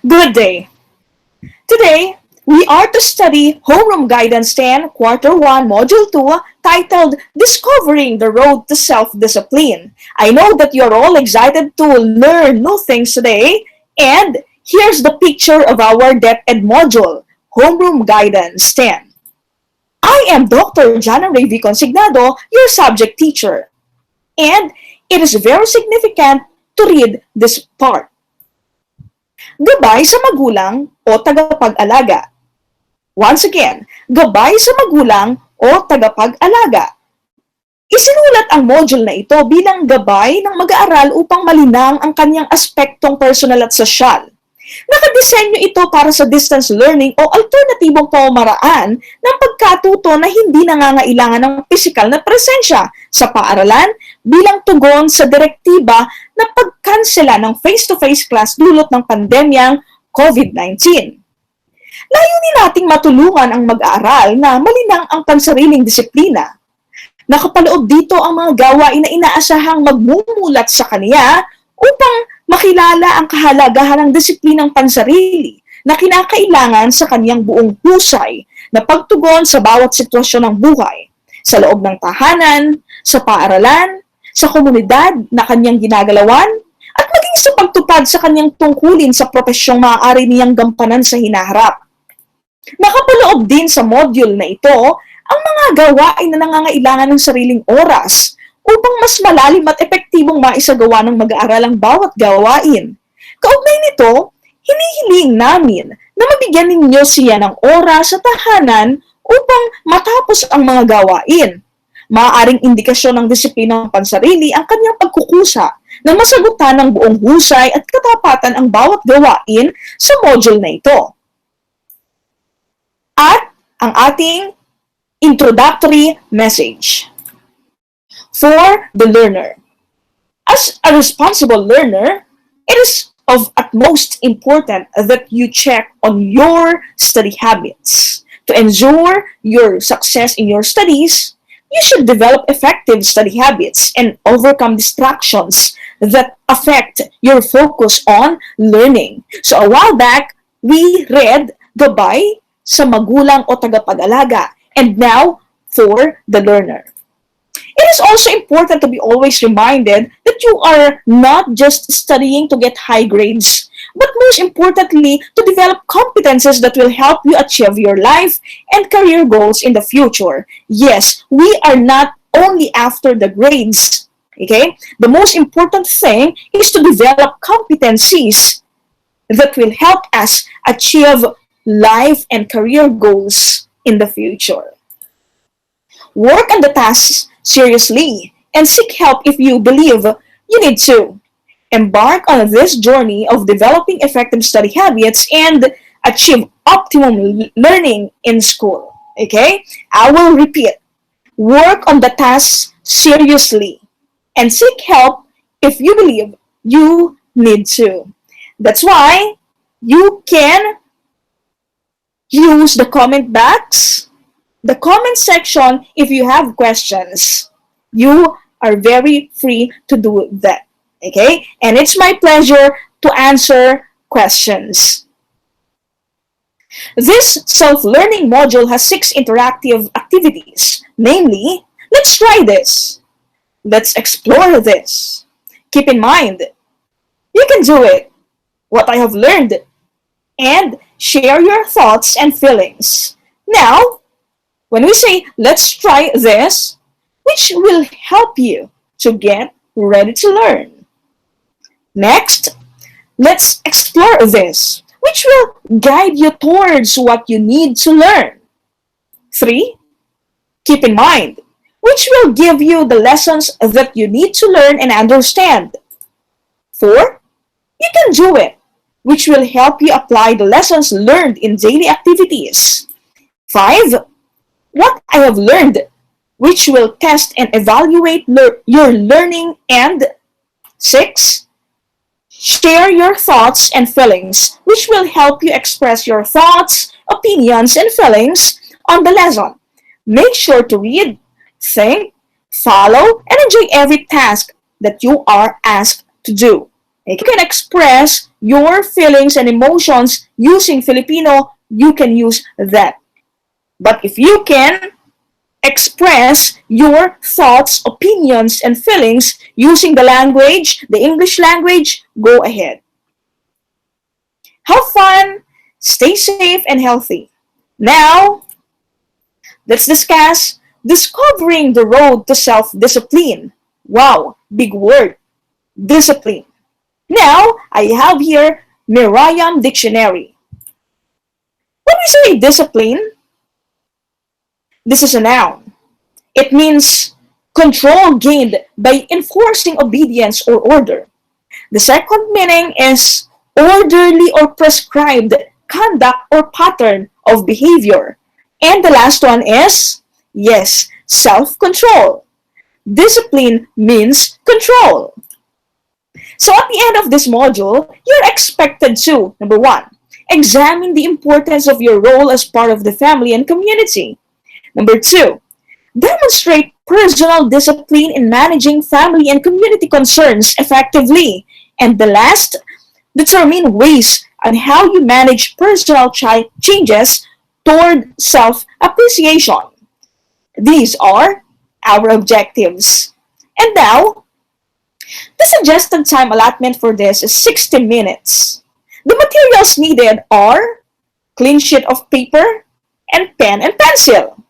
Good day. Today, we are to study Homeroom Guidance 10, Quarter 1, Module 2, titled Discovering the Road to Self-Discipline. I know that you're all excited to learn new things today, and here's the picture of our DepEd module, Homeroom Guidance 10. I am Dr. Jan-Ann-Rey your subject teacher, and it is very significant to read this part. Gabay sa magulang o tagapag-alaga. Once again, gabay sa magulang o tagapag-alaga. Isinulat ang module na ito bilang gabay ng mag-aaral upang malinang ang kanyang aspektong personal at sosyal. Nakadesenyo ito para sa distance learning o alternatibong pamamaraan ng pagkatuto na hindi nangangailangan ng pisikal na presensya sa paaralan bilang tugon sa direktiba na pagkansela ng face-to-face class dulot ng pandemyang COVID-19. Layunin nating matulungan ang mag-aaral na malinang ang pansariling disiplina. Nakapaloob dito ang mga gawain na inaasahang magmumulat sa kaniya upang makilala ang kahalagahan ng disiplinang pansarili na kinakailangan sa kaniyang buong husay na pagtugon sa bawat sitwasyon ng buhay, sa loob ng tahanan, sa paaralan, sa komunidad na kanyang ginagalawan, at maging sa pagtupad sa kanyang tungkulin sa propesyong maaari niyang gampanan sa hinaharap. Nakapaloob din sa module na ito ang mga gawain na nangangailangan ng sariling oras upang mas malalim at epektibong maisagawa ng mag-aaral ang bawat gawain. Kaugnay nito, hinihiling namin na mabigyan ninyo siya ng oras sa tahanan upang matapos ang mga gawain. Maaaring indikasyon ng disiplinang pansarili ang kanyang pagkukusa na masagutan ng buong husay at katapatan ang bawat gawain sa module na ito. At ang ating introductory message. For the learner. As a responsible learner, it is of utmost importance that you check on your study habits. To ensure your success in your studies, you should develop effective study habits and overcome distractions that affect your focus on learning. So a while back, we read gabay sa magulang o tagapag-alaga, and now for the learner. It is also important to be always reminded that you are not just studying to get high grades, but most importantly, to develop competences that will help you achieve your life and career goals in the future. Yes, we are not only after the grades. Okay? The most important thing is to develop competencies that will help us achieve life and career goals in the future. Work on the tasks seriously and seek help if you believe you need to. Embark on this journey of developing effective study habits and achieve optimum learning in school. Okay? I will repeat. Work on the tasks seriously and seek help if you believe you need to. That's why you can use the comment box, the comment section if you have questions. You are very free to do that. Okay? And it's my pleasure to answer questions. This self-learning module has 6 interactive activities. Namely, let's try this. Let's explore this. Keep in mind, you can do it. What I have learned. And share your thoughts and feelings. Now, when we say, let's try this, which will help you to get ready to learn. Next, let's explore this, which will guide you towards what you need to learn. 3, keep in mind, which will give you the lessons that you need to learn and understand. 4, you can do it, which will help you apply the lessons learned in daily activities. 5, what I have learned, which will test and evaluate your learning. And 6, share your thoughts and feelings, which will help you express your thoughts, opinions, and feelings on the lesson. Make sure to read, think, follow, and enjoy every task that you are asked to do. can express your feelings and emotions using Filipino, you can use that. But if you can express your thoughts, opinions, and feelings using the language, the English language, go ahead. Have fun, stay safe and healthy. Now, let's discuss discovering the road to self-discipline. Wow, big word, discipline. Now, I have here Merriam Dictionary. When we say discipline, this is a noun. It means control gained by enforcing obedience or order. The second meaning is orderly or prescribed conduct or pattern of behavior. And the last one is, yes, self-control. Discipline means control. So at the end of this module, you're expected to, number one, examine the importance of your role as part of the family and community. Number two, demonstrate personal discipline in managing family and community concerns effectively. And the last, determine ways on how you manage personal changes toward self-appreciation. These are our objectives. And now, the suggested time allotment for this is 60 minutes. The materials needed are clean sheet of paper and pen and pencil.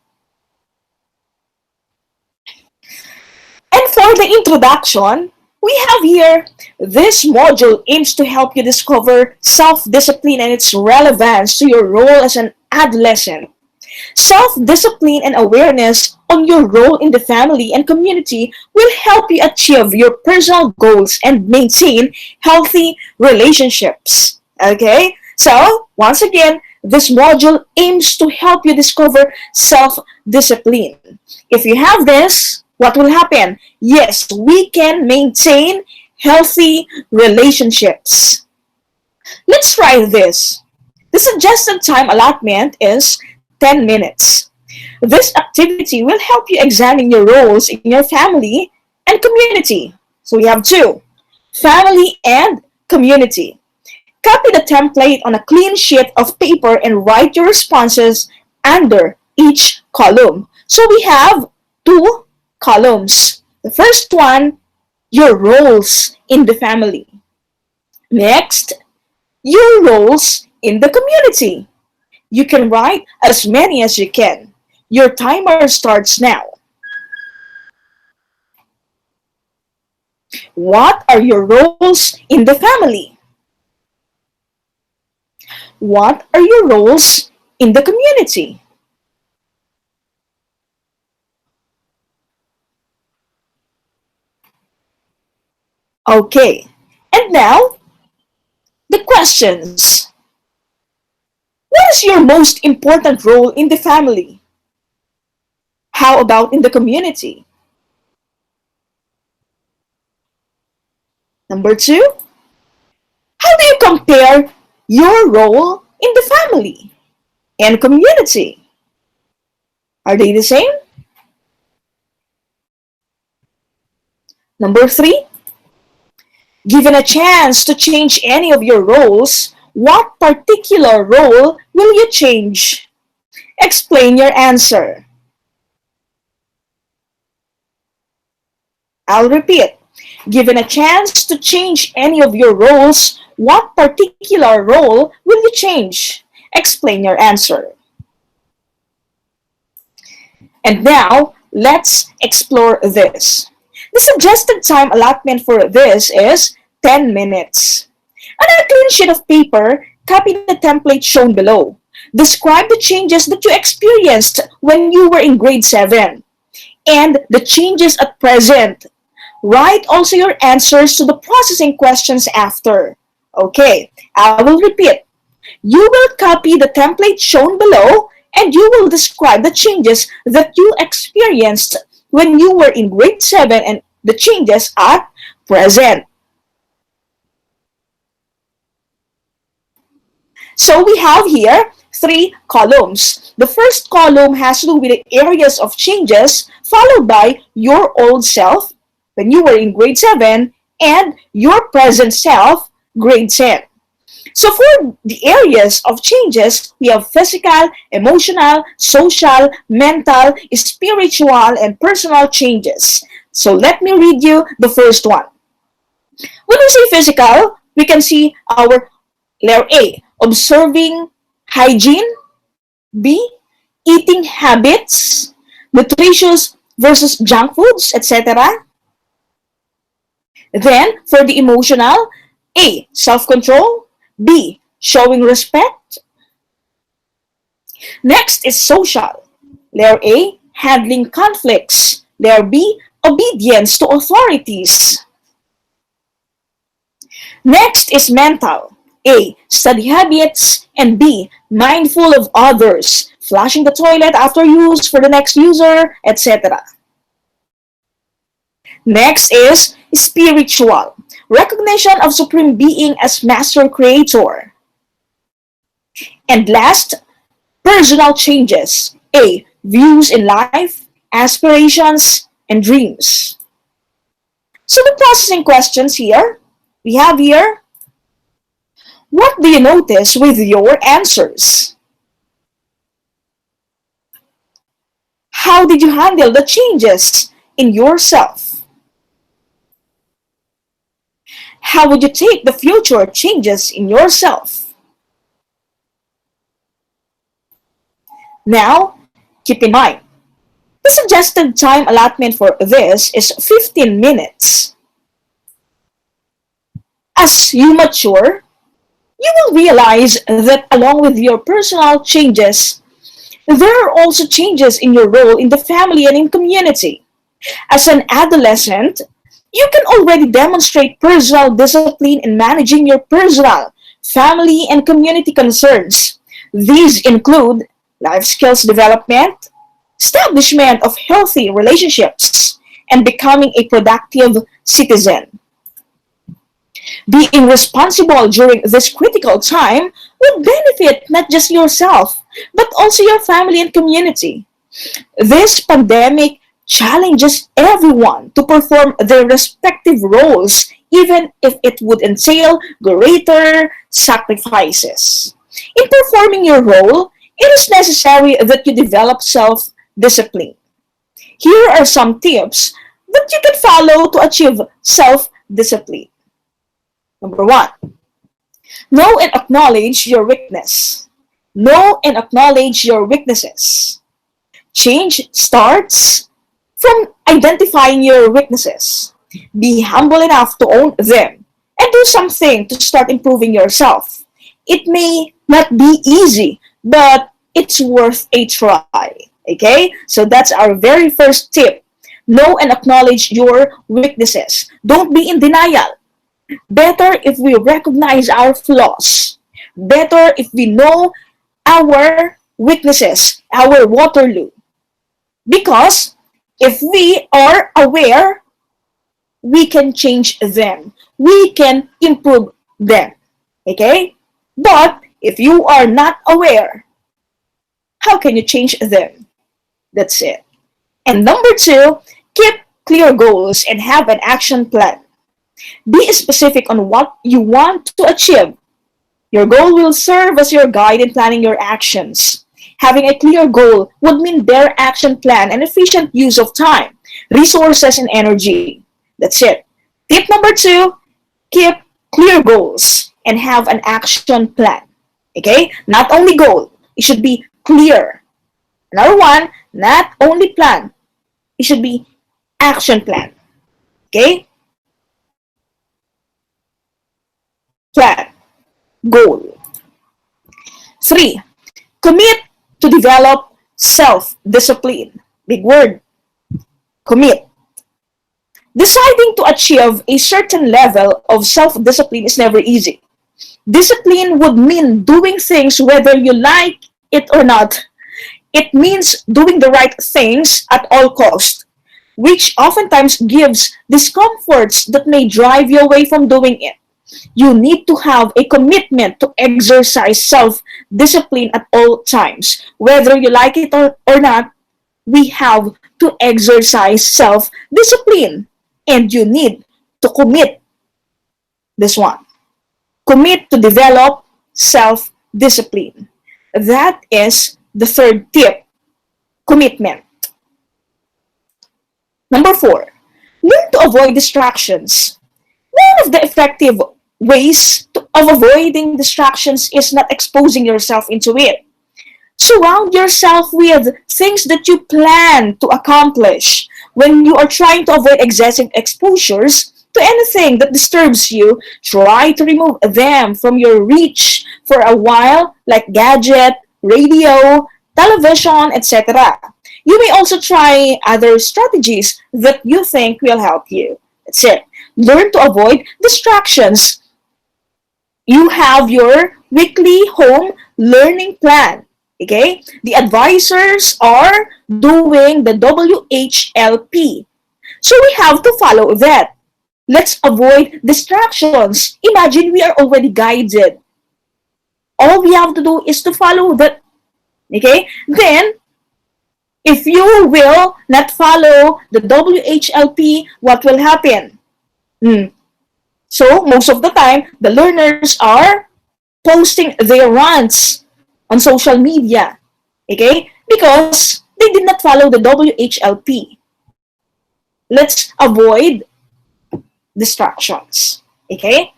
And for the introduction, we have here, this module aims to help you discover self-discipline and its relevance to your role as an adolescent. Self-discipline and awareness on your role in the family and community will help you achieve your personal goals and maintain healthy relationships. Okay? So, once again, this module aims to help you discover self-discipline. If you have this, what will happen? Yes, we can maintain healthy relationships. Let's try this. The suggested time allotment is 10 minutes. This activity will help you examine your roles in your family and community. So we have two, family and community. Copy the template on a clean sheet of paper and write your responses under each column. So we have two columns. The first one, your roles in the family. Next, your roles in the community. You can write as many as you can. Your timer starts now. What are your roles in the family? What are your roles in the community? Okay, and now, the questions. What is your most important role in the family? How about in the community? Number two, how do you compare your role in the family and community? Are they the same? Number three, given a chance to change any of your roles, what particular role will you change? Explain your answer. I'll repeat. Given a chance to change any of your roles, what particular role will you change? Explain your answer. And now, let's explore this. The suggested time allotment for this is 10 minutes. On a clean sheet of paper, copy the template shown below. Describe the changes that you experienced when you were in grade 7 and the changes at present. Write also your answers to the processing questions after. Okay, I will repeat. You will copy the template shown below and you will describe the changes that you experienced when you were in grade 7 and the changes at present. So we have here 3 columns. The first column has to do with the areas of changes, followed by your old self when you were in grade 7 and your present self, grade 10. So for the areas of changes, we have physical, emotional, social, mental, spiritual, and personal changes. So let me read you the first one. When we say physical, we can see our letter A, observing hygiene, B, eating habits, nutritious versus junk foods, etc. Then, for the emotional, A, self-control, B, showing respect. Next is social. Letter A, handling conflicts. Letter B, obedience to authorities. Next is mental. A, study habits, and B, mindful of others, flushing the toilet after use for the next user, etc. Next is spiritual. Recognition of Supreme Being as Master Creator. And last, personal changes. A, views in life, aspirations, and dreams. So the processing questions here, we have here, what do you notice with your answers? How did you handle the changes in yourself? How would you take the future changes in yourself? Now, keep in mind, the suggested time allotment for this is 15 minutes. As you mature, you will realize that along with your personal changes, there are also changes in your role in the family and in community. As an adolescent, you can already demonstrate personal discipline in managing your personal, family, and community concerns. These include life skills development, establishment of healthy relationships, and becoming a productive citizen. Being responsible during this critical time would benefit not just yourself, but also your family and community. This pandemic challenges everyone to perform their respective roles, even if it would entail greater sacrifices. In performing your role, it is necessary that you develop self-discipline. Here are some tips that you can follow to achieve self-discipline. Number one, know and acknowledge your weakness. Know and acknowledge your weaknesses. Change starts from identifying your weaknesses. Be humble enough to own them and do something to start improving yourself. It may not be easy, but it's worth a try. Okay? So that's our very first tip. Know and acknowledge your weaknesses. Don't be in denial. Better if we recognize our flaws. Better if we know our weaknesses, our Waterloo. Because if we are aware, we can change them. We can improve them. Okay? But if you are not aware, how can you change them? That's it. And number two, keep clear goals and have an action plan. Be specific on what you want to achieve. Your goal will serve as your guide in planning your actions. Having a clear goal would mean their action plan and efficient use of time, resources, and energy. That's it. Tip number two, keep clear goals and have an action plan. Okay? Not only goal, it should be clear. Number one, not only plan, it should be action plan. Okay? Plan, goal. Three, commit to develop self-discipline. Big word, commit. Deciding to achieve a certain level of self-discipline is never easy. Discipline would mean doing things whether you like it or not. It means doing the right things at all cost, which oftentimes gives discomforts that may drive you away from doing it. You need to have a commitment to exercise self-discipline at all times. Whether you like it or not, we have to exercise self-discipline. And you need to commit This one. Commit to develop self-discipline. That is the third tip. Commitment. Number 4. Learn to avoid distractions. One of the effective ways of avoiding distractions is not exposing yourself into it. Surround yourself with things that you plan to accomplish. When you are trying to avoid excessive exposures to anything that disturbs you, try to remove them from your reach for a while, like gadget, radio, television, etc. You may also try other strategies that you think will help you. That's it. Learn to avoid distractions. You have your weekly home learning plan. Okay? The advisors are doing the WHLP. So we have to follow that. Let's avoid distractions. Imagine we are already guided. All we have to do is to follow that. Okay? Then, if you will not follow the WHLP, what will happen? So, most of the time, the learners are posting their rants on social media. Okay? Because they did not follow the WHLP. Let's avoid distractions. Okay?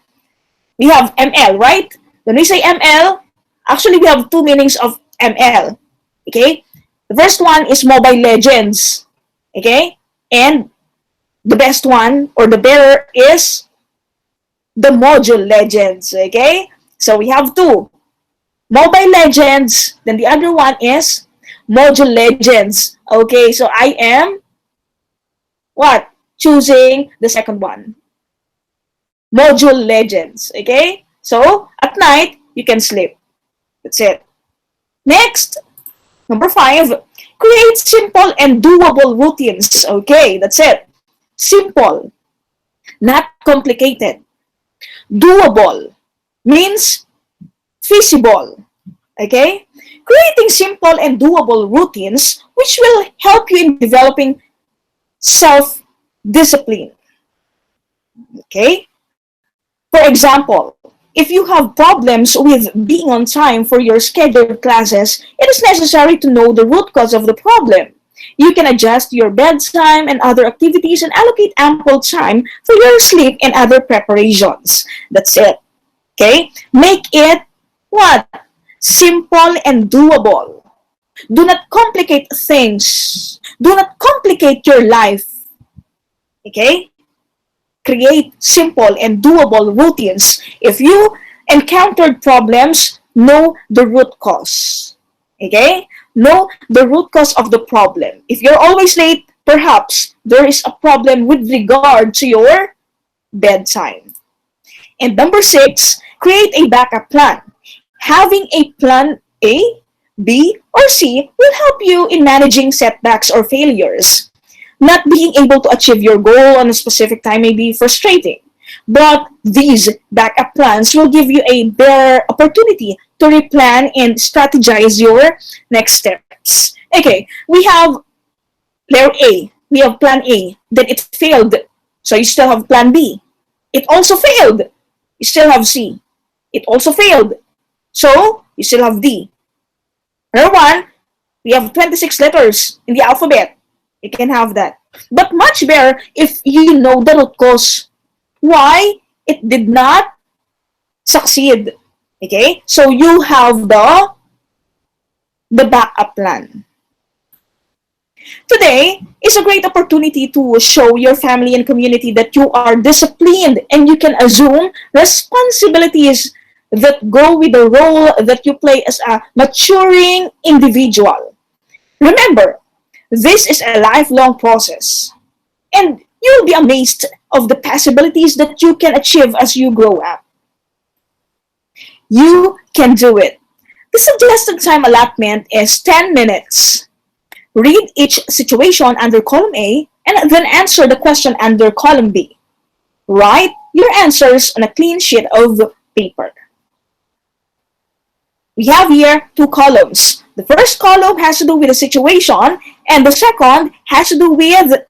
We have ML, right? When we say ML, actually we have two meanings of ML. Okay? The first one is Mobile Legends. Okay? And the best one, or the better, is the Module Legends. Okay? So we have two. Mobile Legends, then the other one is Module Legends. Okay, so I am what? Choosing the second one. Module Legends. Okay? So, at night, you can sleep. That's it. Next, number 5, create simple and doable routines. Okay, that's it. Simple, not complicated. Doable means feasible. Okay? Creating simple and doable routines which will help you in developing self-discipline. Okay? For example, if you have problems with being on time for your scheduled classes, it is necessary to know the root cause of the problem. You can adjust your bedtime and other activities and allocate ample time for your sleep and other preparations. That's it. Okay? Make it what? Simple and doable. Do not complicate things. Do not complicate your life. Okay? Create simple and doable routines. If you encountered problems, know the root cause. Okay? Know the root cause of the problem. If you're always late, perhaps there is a problem with regard to your bedtime. And number 6, create a backup plan. Having a plan A, B, or C will help you in managing setbacks or failures. Not being able to achieve your goal on a specific time may be frustrating, but these backup plans will give you a better opportunity to replan and strategize your next steps. Okay, we have player A. We have plan A. Then it failed. So you still have plan B. It also failed. You still have C. It also failed. So you still have D. Number 1, we have 26 letters in the alphabet. You can have that. But much better if you know the root cause. Why it did not succeed. Okay? So you have the backup plan. Today is a great opportunity to show your family and community that you are disciplined and you can assume responsibilities that go with the role that you play as a maturing individual. Remember, this is a lifelong process, and you'll be amazed of the possibilities that you can achieve as you grow up. You can do it. The suggested time allotment is 10 minutes. Read each situation under column A and then answer the question under column B. Write your answers on a clean sheet of paper. We have here 2 columns. The first column has to do with the situation, and the second has to do with,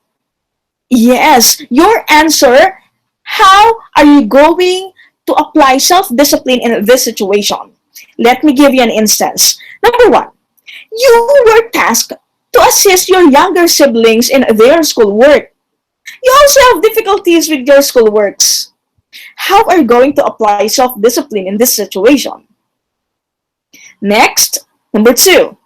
yes, your answer. How are you going to apply self-discipline in this situation? Let me give you an instance. Number one, you were tasked to assist your younger siblings in their schoolwork. You also have difficulties with your schoolworks. How are you going to apply self-discipline in this situation? Next, number two,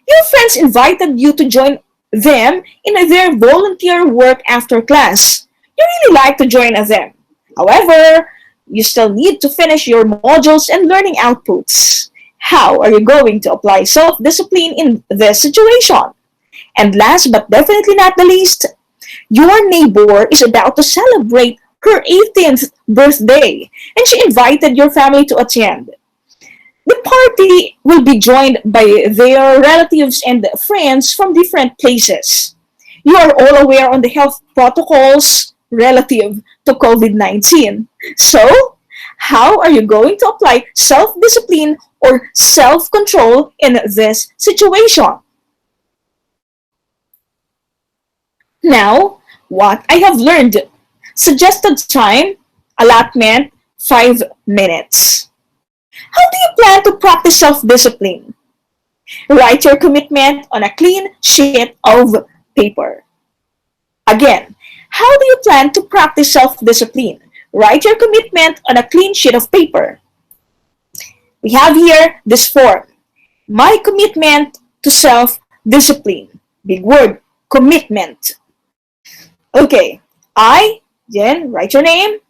your friends invited you to join them in their volunteer work after class. You really like to join them. However, you still need to finish your modules and learning outputs. How are you going to apply self-discipline in this situation? And last but definitely not the least, your neighbor is about to celebrate her 18th birthday and she invited your family to attend. The party will be joined by their relatives and friends from different places. You are all aware on the health protocols relative to COVID-19. So, how are you going to apply self-discipline or self-control in this situation? Now, what I have learned. Suggested time, allotment, 5 minutes. How do you plan to practice self-discipline? Write your commitment on a clean sheet of paper. Again, how do you plan to practice self-discipline? Write your commitment on a clean sheet of paper. We have here this form. My commitment to self-discipline. Big word, commitment. Okay, then write your name,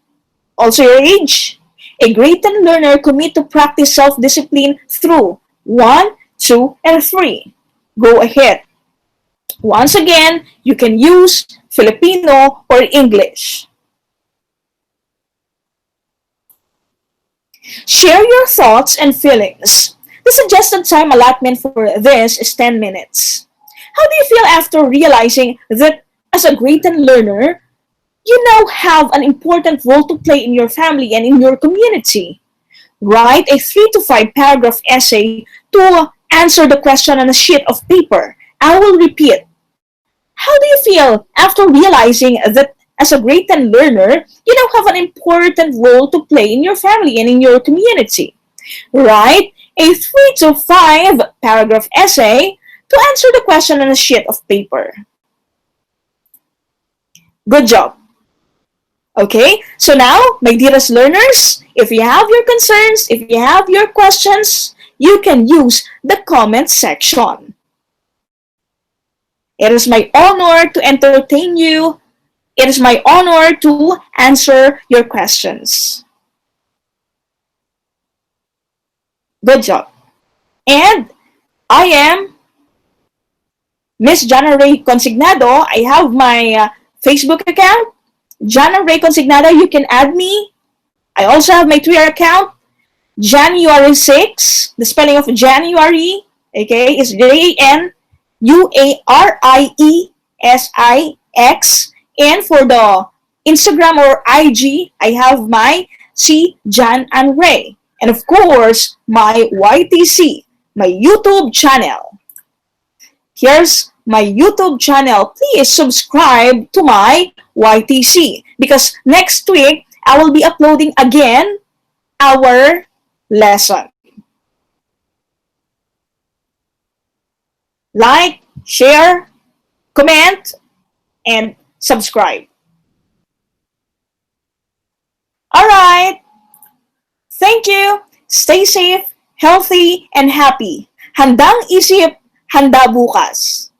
also your age. A great learner commit to practice self-discipline through 1, 2, and 3. Go ahead. Once again, you can use Filipino or English. Share your thoughts and feelings. The suggested time allotment for this is 10 minutes. How do you feel after realizing that as a great learner, you now have an important role to play in your family and in your community? Write a 3 to 5 paragraph essay to answer the question on a sheet of paper. I will repeat. How do you feel after realizing that as a great learner, you now have an important role to play in your family and in your community? Write a 3 to 5 paragraph essay to answer the question on a sheet of paper. Good job. Okay, so now, my dearest learners, if you have your concerns, if you have your questions, you can use the comment section. It is my honor to entertain you. It is my honor to answer your questions. Good job. And I am Miss Jan-Ann-Rey Consignado. I have my Facebook account, Jan-Ann-Rey Consignado. You can add me. I also have my Twitter account, January 6. The spelling of January, okay, is Januarisix. And for the Instagram or IG, I have my Jan-Ann-Rey. And of course, my YTC, my YouTube channel. Here's my YouTube channel. Please subscribe to my YTC because next week I will be uploading again our lesson. Like, share, comment, and subscribe. Alright. Thank you. Stay safe, healthy, and happy. Handang isip, handa bukas.